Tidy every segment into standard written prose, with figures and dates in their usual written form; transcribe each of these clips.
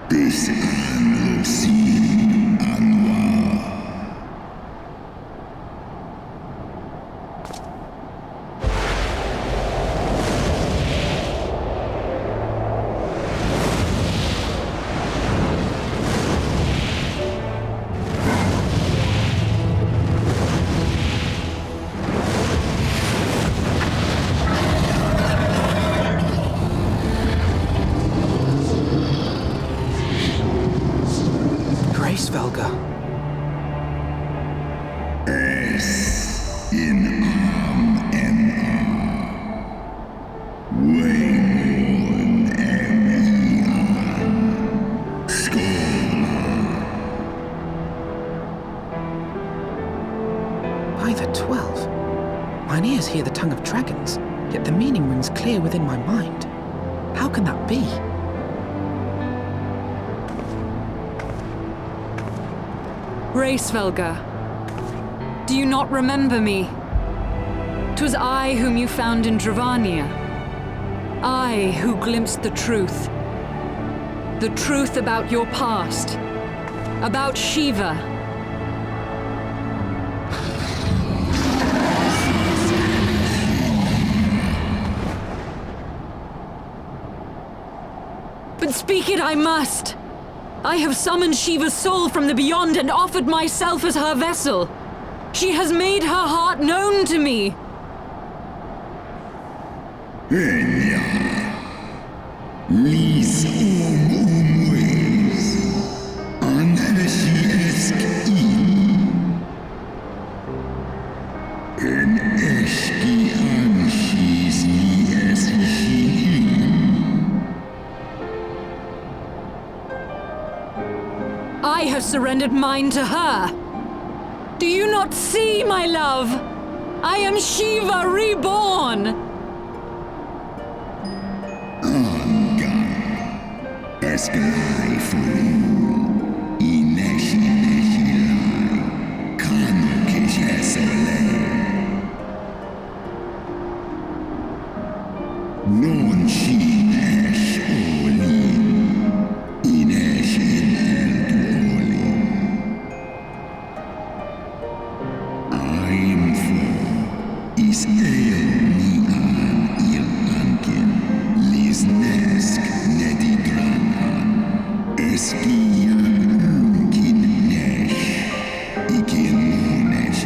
Descendo-se a Svelga. S in M Wayborn M-E-R Skola. By the 12. Mine ears hear the tongue of dragons, yet the meaning rings clear within my mind. How can that be? Svelga, do you not remember me? 'Twas I whom you found in Dravania. I who glimpsed the truth. The truth about your past. About Shiva. But speak it I must. I have summoned Shiva's soul from the beyond and offered myself as her vessel. She has made her heart known to me. Enya. Lis umways. Anheshi esk in. En eski anshis li eshin. I have surrendered mine to her. Do you not see, my love? I am Shiva reborn. Angan. Eskelai furu. Ineshi neshilai. Kano kishesole. Non shi esh olin. Inesh in el duolin. I'm for is eonian il ankin. Lisnesk nedidranan. Eskia unkin nesh. Ikin monesh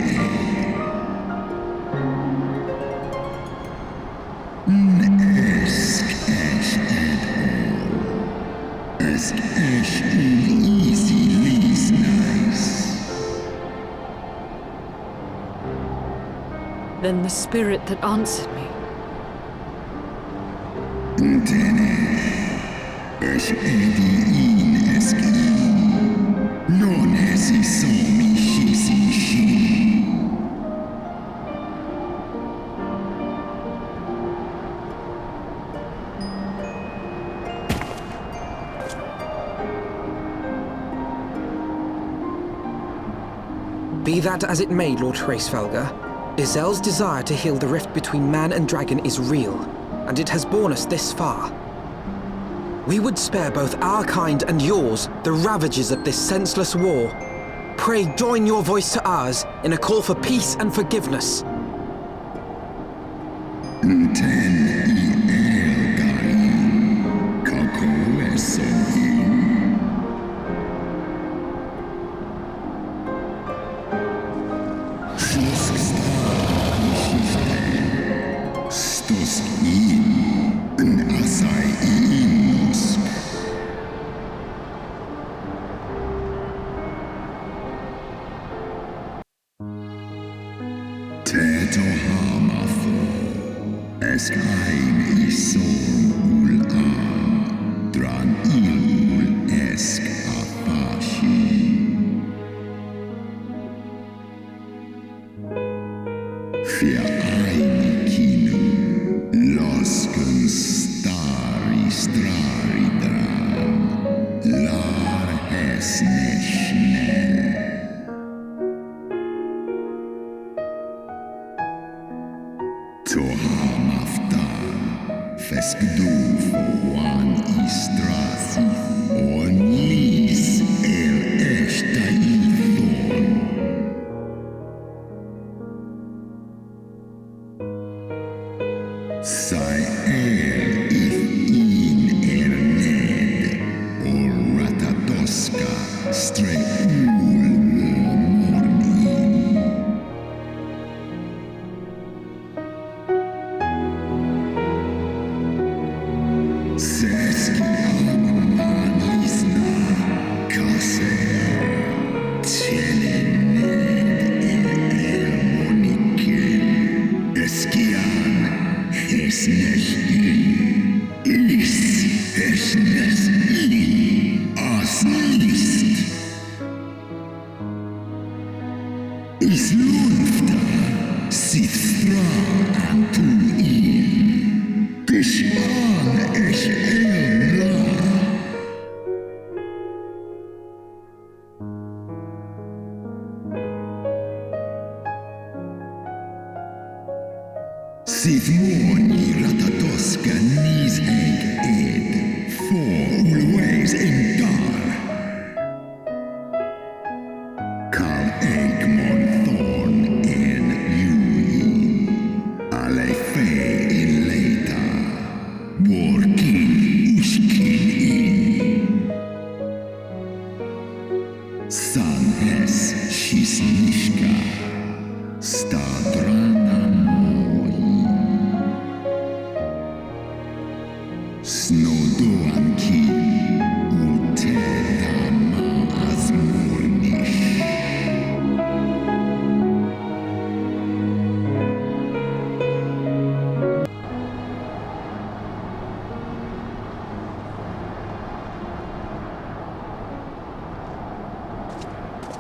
Esk esh et all. Esk esh easy least nice. Then the spirit that answered me. Ntene. Esh edi in esk in. Non esi somi shisi shi. Be that as it may, Lord Svelga, Izel's desire to heal the rift between man and dragon is real, and it has borne us this far. We would spare both our kind and yours the ravages of this senseless war. Pray join your voice to ours in a call for peace and forgiveness. Nten I elgarin. Kako esohin. Stos in asai inos. Teto hamafo. Eskain ison ul dran ul esk afashi. Für eine Kino, losken stari strari dran, lar häsne schnell. Toham aftan, feskdu foan istrasi, on lis el esta ithon. Sai if in ned, or ratatoska, stre morning. Is lufta sit fra antu in. Kishan ish elra. Sit moni ratatoska nis eg ed. For always in dar. Kal Egmon thorn in Yui. Ale fe in leita. Borkin ushkin in. San es shisnishka. Stadrana moi. Snodoan kin. Utedama azmurnish.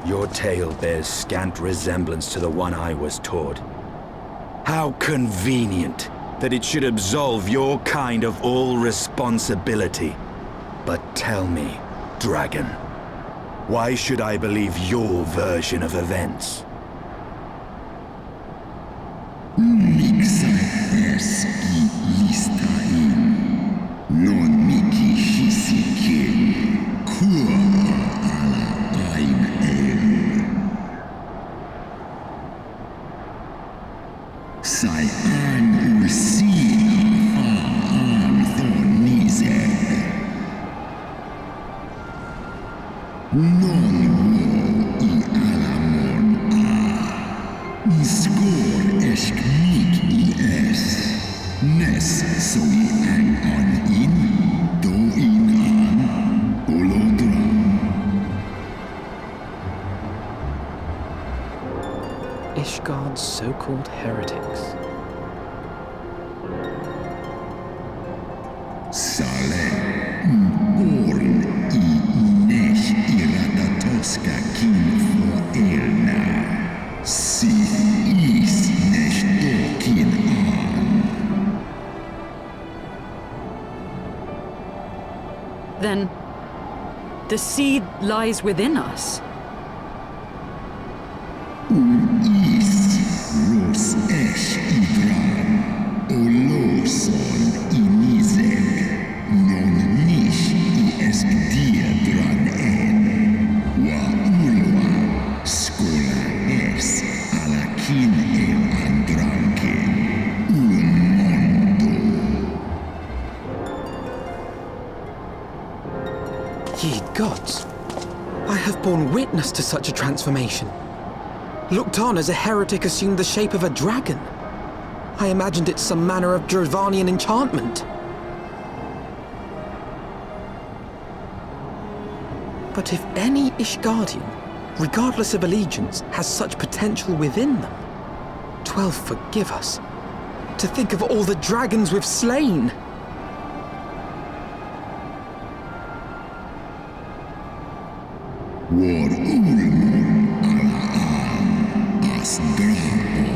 Your tale bears scant resemblance to the one I was taught. How convenient that it should absolve your kind of all responsibility. But tell me, dragon, why should I believe your version of events? Mixa eski listain. Non miki hisikin. Kua ala ain el. Sai an ulsina an thornizeg. Non wo I alamon a. Skor esk mik I es. Nes so I ang on in. Do in an. Olodra. Ishgard's so-called heretics. Sale. Born I nesh I ratatoska kin for elna. Sith is nesh dokin an. Then, the seed lies within us. Is ros esh idran. Oloson inizeg. Non nish I esk diadran en. Wa ulwa. Skola es alakin el andranken. Mondo. Ye gods! I have borne witness to such a transformation. Looked on as a heretic assumed the shape of a dragon. I imagined it some manner of Dravanian enchantment. But if any Ishgardian, regardless of allegiance, has such potential within them, 12 forgive us. To think of all the dragons we've slain! War ulmon ala an as drabo.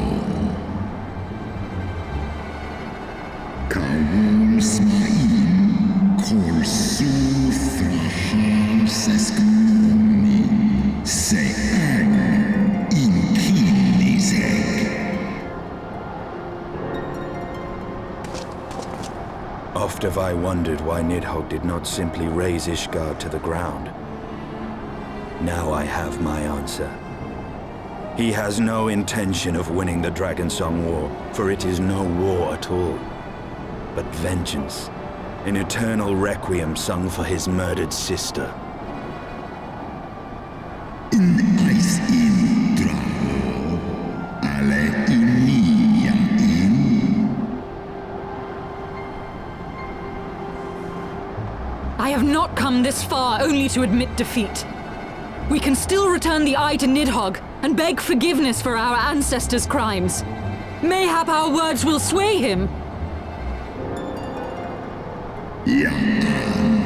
Kawol smain kol su thrahal seskmoni. Se ang in kinizeg. Oft have I wondered why Nidhogg did not simply raze Ishgard to the ground. Now I have my answer. He has no intention of winning the Dragonsong War, for it is no war at all, but vengeance, an eternal requiem sung for his murdered sister. In ice in drabo. Ale inia in. I have not come this far only to admit defeat. We can still return the eye to Nidhogg and beg forgiveness for our ancestors' crimes. Mayhap our words will sway him. Ja an.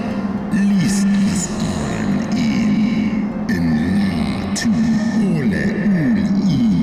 Lis as an in. En la tu ole ul in.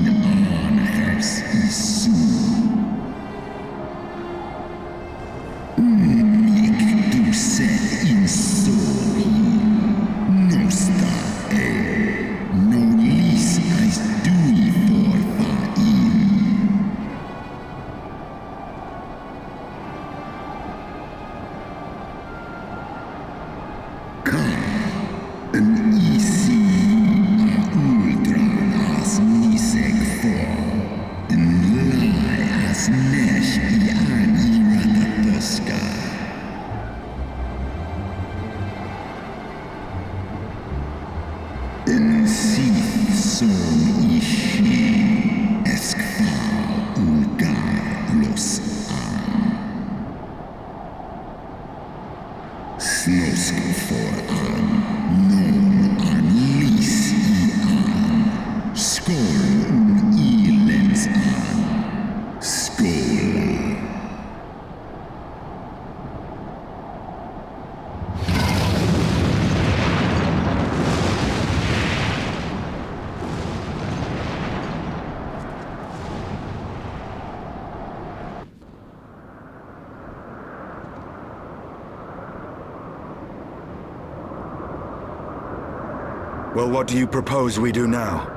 Well, what do you propose we do now?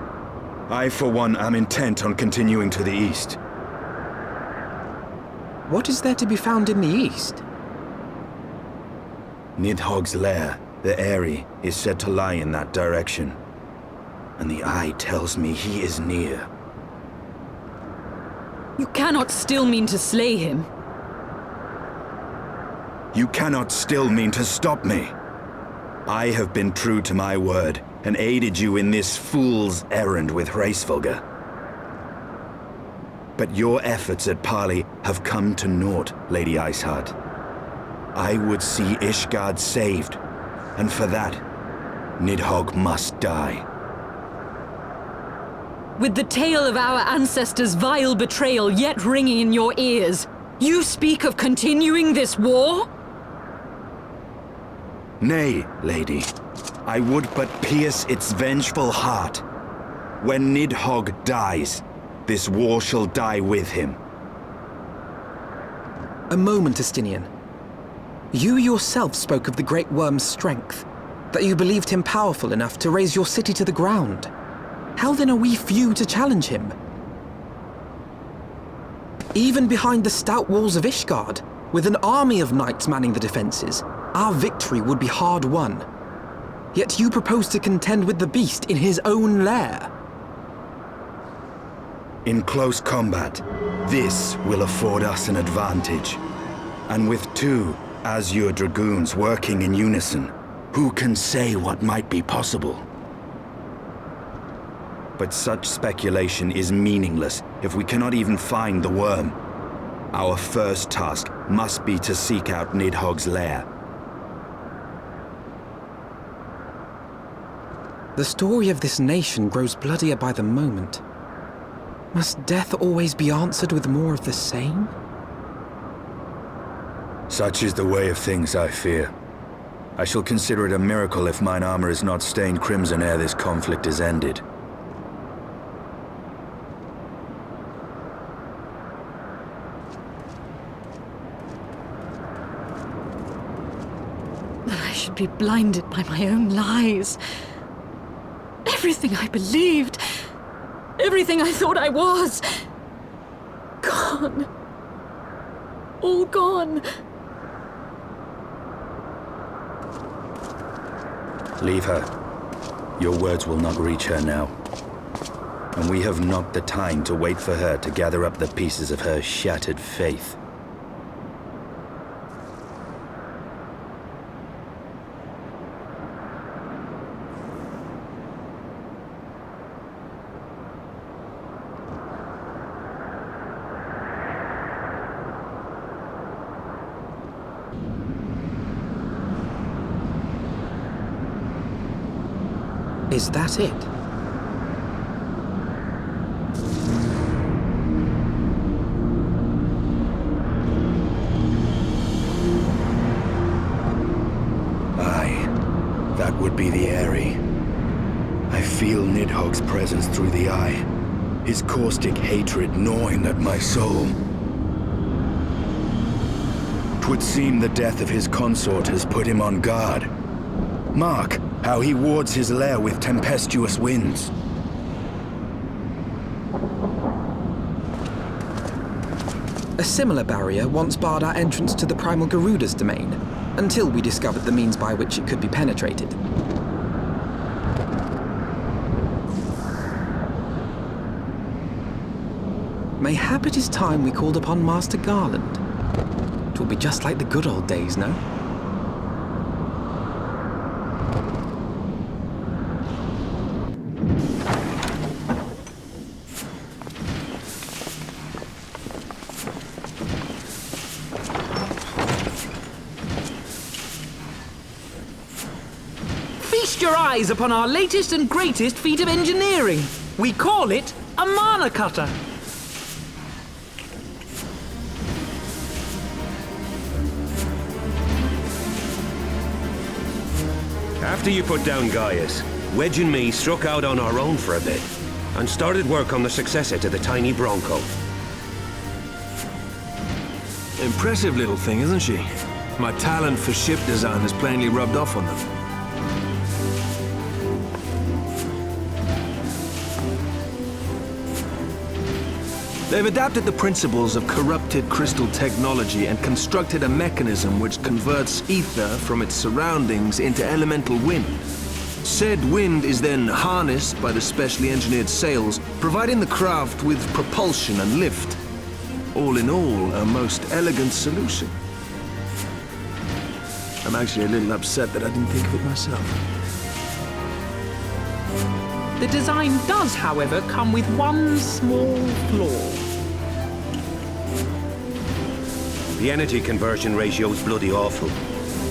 I, for one, am intent on continuing to the east. What is there to be found in the east? Nidhogg's lair, the Eyrie, is said to lie in that direction. And the eye tells me he is near. You cannot still mean to slay him. You cannot still mean to stop me. I have been true to my word, and aided you in this fool's errand with Hraesvelgr. But your efforts at parley have come to naught, Lady Iceheart. I would see Ishgard saved, and for that, Nidhogg must die. With the tale of our ancestors' vile betrayal yet ringing in your ears, you speak of continuing this war? Nay, lady. I would but pierce its vengeful heart. When Nidhogg dies, this war shall die with him. A moment, Estinian. You yourself spoke of the Great Worm's strength, that you believed him powerful enough to raise your city to the ground. How then are we few to challenge him? Even behind the stout walls of Ishgard, with an army of knights manning the defenses, our victory would be hard won. Yet you propose to contend with the beast in his own lair. In close combat, this will afford us an advantage. And with two Azure Dragoons working in unison, who can say what might be possible? But such speculation is meaningless if we cannot even find the worm. Our first task must be to seek out Nidhogg's lair. The story of this nation grows bloodier by the moment. Must death always be answered with more of the same? Such is the way of things, I fear. I shall consider it a miracle if mine armor is not stained crimson ere this conflict is ended. I should be blinded by my own lies. Everything I believed, everything I thought I was, gone. All gone. Leave her. Your words will not reach her now. And we have not the time to wait for her to gather up the pieces of her shattered faith. Is that it? Aye, that would be the Eyrie. I feel Nidhogg's presence through the eye, his caustic hatred gnawing at my soul. 'Twould seem the death of his consort has put him on guard. Mark how he wards his lair with tempestuous winds. A similar barrier once barred our entrance to the Primal Garuda's domain, until we discovered the means by which it could be penetrated. Mayhap it is time we called upon Master Garland. 'Twill be just like the good old days, no? Feast your eyes upon our latest and greatest feat of engineering. We call it a mana cutter. After you put down Gaius, Wedge and me struck out on our own for a bit, and started work on the successor to the tiny Bronco. Impressive little thing, isn't she? My talent for ship design has plainly rubbed off on them. They've adapted the principles of corrupted crystal technology and constructed a mechanism which converts ether from its surroundings into elemental wind. Said wind is then harnessed by the specially engineered sails, providing the craft with propulsion and lift. All in all, a most elegant solution. I'm actually a little upset that I didn't think of it myself. The design does, however, come with one small flaw. The energy conversion ratio is bloody awful.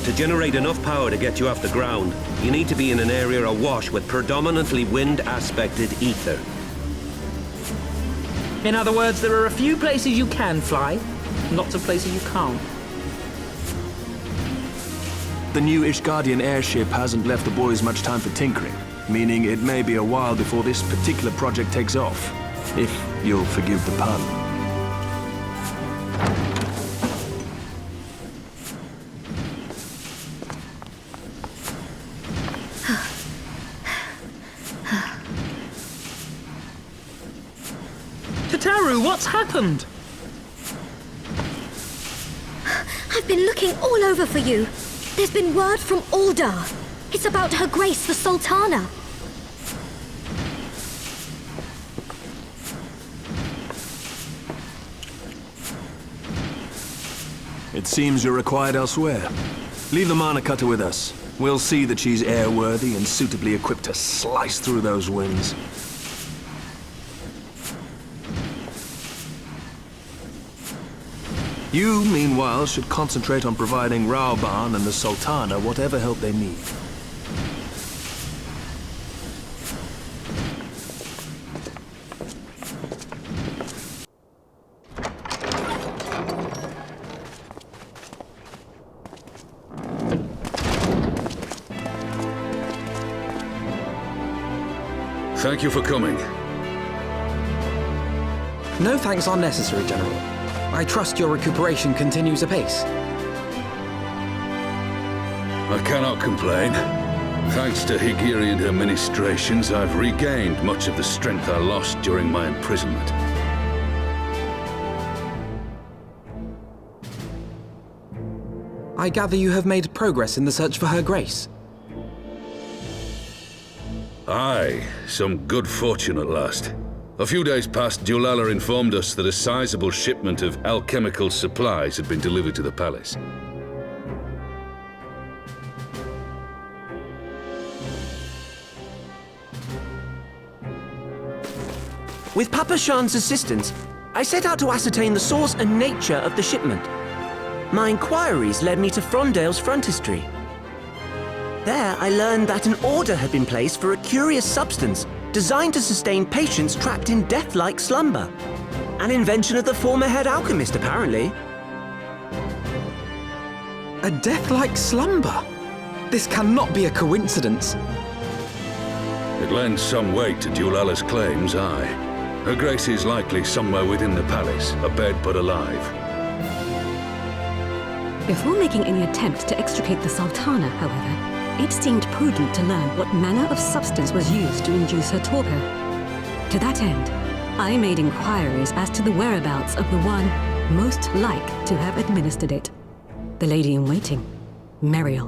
To generate enough power to get you off the ground, you need to be in an area awash with predominantly wind-aspected ether. In other words, there are a few places you can fly, lots of places you can't. The new Ishgardian airship hasn't left the boys much time for tinkering, meaning it may be a while before this particular project takes off, if you'll forgive the pun. Tataru, what's happened? I've been looking all over for you. There's been word from Aldar. It's about Her Grace, the Sultana. It seems you're required elsewhere. Leave the Mana Cutter with us. We'll see that she's airworthy and suitably equipped to slice through those winds. You, meanwhile, should concentrate on providing Raoban and the Sultana whatever help they need. Thank you for coming. No thanks are necessary, General. I trust your recuperation continues apace. I cannot complain. Thanks to Higirian administrations, I've regained much of the strength I lost during my imprisonment. I gather you have made progress in the search for Her Grace. Aye, some good fortune at last. A few days past, Dulala informed us that a sizable shipment of alchemical supplies had been delivered to the palace. With Papa Shan's assistance, I set out to ascertain the source and nature of the shipment. My inquiries led me to Frondale's frontistery. There, I learned that an order had been placed for a curious substance designed to sustain patients trapped in death-like slumber. An invention of the former head alchemist, apparently. A death-like slumber? This cannot be a coincidence. It lends some weight to Dulala's claims, aye. Her Grace is likely somewhere within the palace, abed but alive. Before making any attempt to extricate the Sultana, however, it seemed prudent to learn what manner of substance was used to induce her torpor. To that end, I made inquiries as to the whereabouts of the one most like to have administered it. The lady-in-waiting, Meriel.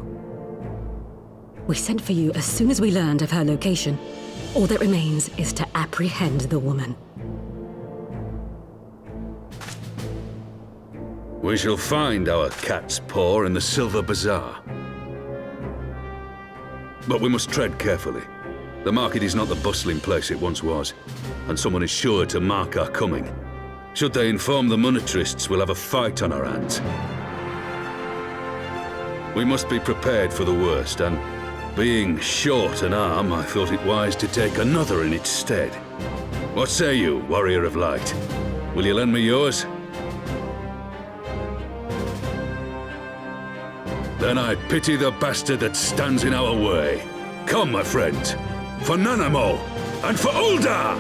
We sent for you as soon as we learned of her location. All that remains is to apprehend the woman. We shall find our cat's paw in the Silver Bazaar. But we must tread carefully. The market is not the bustling place it once was, and someone is sure to mark our coming. Should they inform the monetarists, we'll have a fight on our hands. We must be prepared for the worst, and being short an arm, I thought it wise to take another in its stead. What say you, Warrior of Light? Will you lend me yours? Then I pity the bastard that stands in our way. Come, my friends, for Nanamo and for Uldar!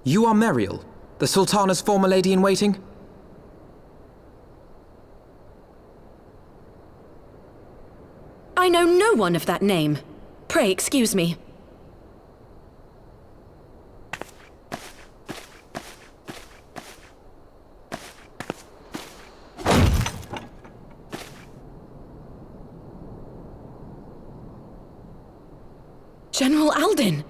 You are Meriel, the Sultana's former lady-in-waiting? I know no one of that name. Pray excuse me. General Alden!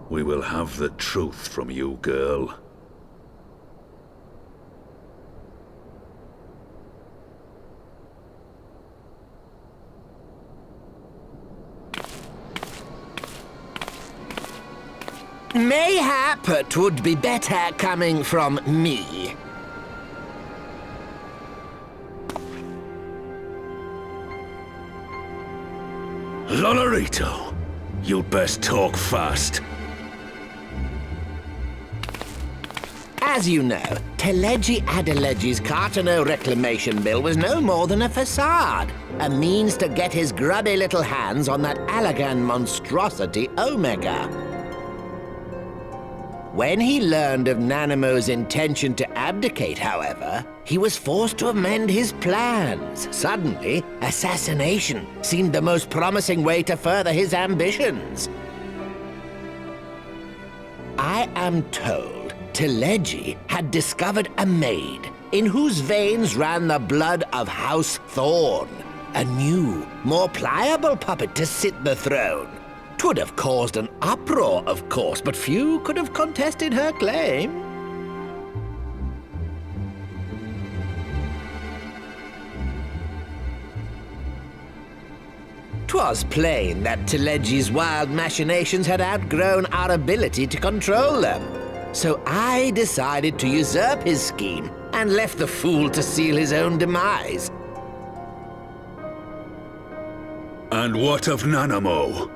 We will have the truth from you, girl. Mayhap it would be better coming from me. Lolorito, you'd best talk fast. As you know, Teleji Adeleji's Cartano reclamation bill was no more than a facade, a means to get his grubby little hands on that Allagan monstrosity Omega. When he learned of Nanamo's intention to abdicate, however, he was forced to amend his plans. Suddenly, assassination seemed the most promising way to further his ambitions. I am told Teleji had discovered a maid in whose veins ran the blood of House Thorn, a new, more pliable puppet to sit the throne. 'Twould have caused an uproar, of course, but few could have contested her claim. 'Twas plain that Teleji's wild machinations had outgrown our ability to control them. So I decided to usurp his scheme and left the fool to seal his own demise. And what of Nanamo?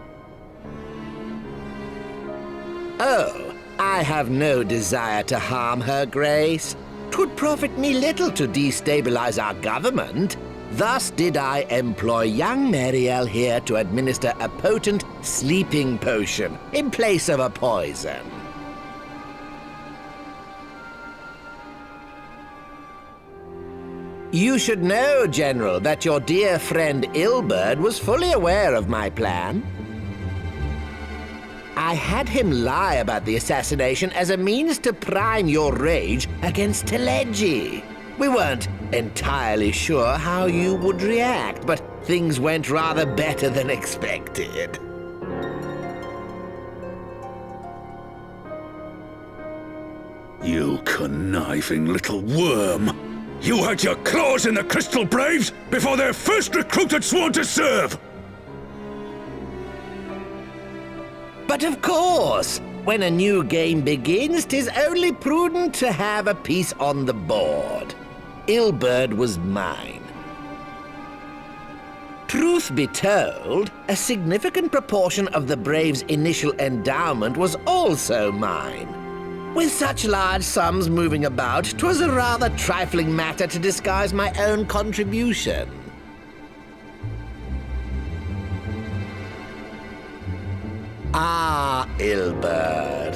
Oh, I have no desire to harm her grace. 'Twould profit me little to destabilize our government. Thus did I employ young Meriel here to administer a potent sleeping potion in place of a poison. You should know, General, that your dear friend Ilberd was fully aware of my plan. I had him lie about the assassination as a means to prime your rage against Teleji. We weren't entirely sure how you would react, but things went rather better than expected. You conniving little worm! You had your claws in the Crystal Braves before their first recruit had sworn to serve! But of course, when a new game begins, 'tis only prudent to have a piece on the board. Ilberd was mine. Truth be told, a significant proportion of the Braves' initial endowment was also mine. With such large sums moving about, 'twas a rather trifling matter to disguise my own contribution. Ah, Ilberd.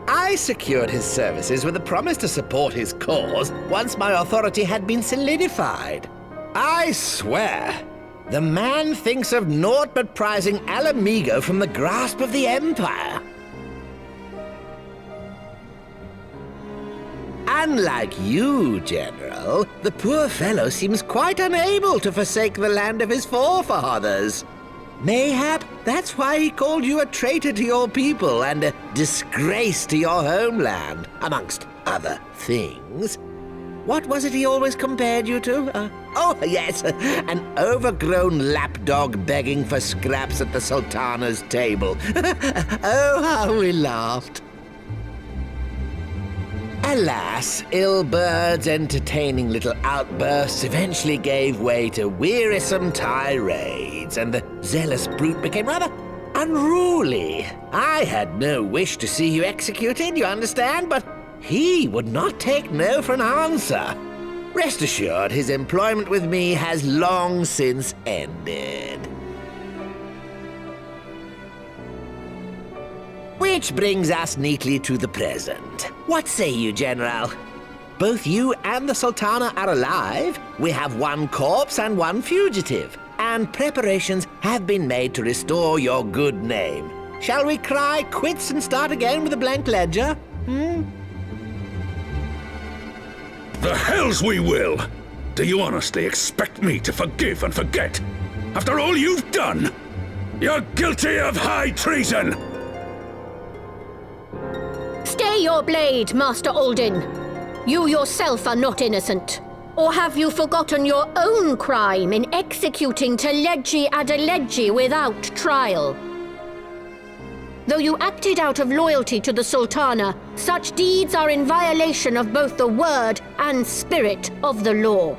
I secured his services with a promise to support his cause once my authority had been solidified. I swear, the man thinks of naught but prizing Alamigo from the grasp of the Empire. Unlike you, General, the poor fellow seems quite unable to forsake the land of his forefathers. Mayhap that's why he called you a traitor to your people and a disgrace to your homeland, amongst other things. What was it he always compared you to? Oh, yes, an overgrown lapdog begging for scraps at the Sultana's table. Oh, how we laughed. Alas, Ilbert's entertaining little outbursts eventually gave way to wearisome tirades, and the zealous brute became rather unruly. I had no wish to see you executed, you understand, but he would not take no for an answer. Rest assured, his employment with me has long since ended. Which brings us neatly to the present. What say you, General? Both you and the Sultana are alive. We have one corpse and one fugitive, and preparations have been made to restore your good name. Shall we cry quits and start again with a blank ledger? The hells we will! Do you honestly expect me to forgive and forget? After all you've done? You're guilty of high treason! Stay your blade, Master Alden. You yourself are not innocent. Or have you forgotten your own crime in executing Teleggi Adeleggi without trial? Though you acted out of loyalty to the Sultana, such deeds are in violation of both the word and spirit of the law.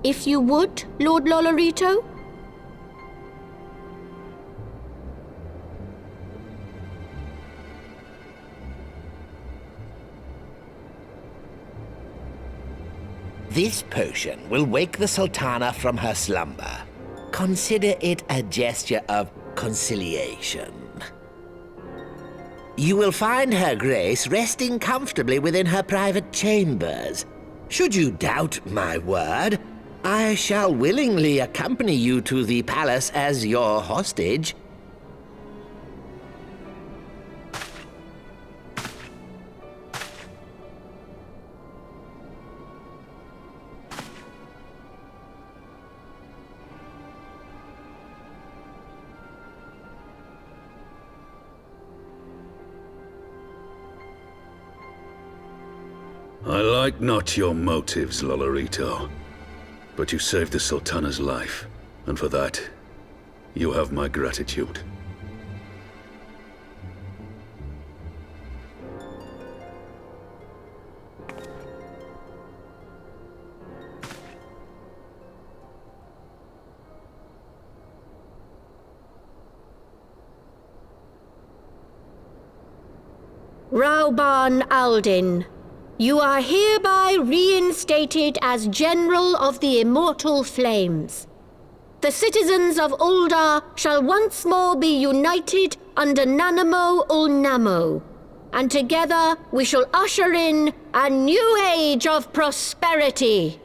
If you would, Lord Lolorito? This potion will wake the Sultana from her slumber. Consider it a gesture of conciliation. You will find Her Grace resting comfortably within her private chambers. Should you doubt my word, I shall willingly accompany you to the palace as your hostage. I like not your motives, Lolorito. But you saved the Sultana's life, and for that, you have my gratitude. Rauban Aldin, you are hereby reinstated as General of the Immortal Flames. The citizens of Uldar shall once more be united under Nanamo Ulnamo, and together we shall usher in a new age of prosperity.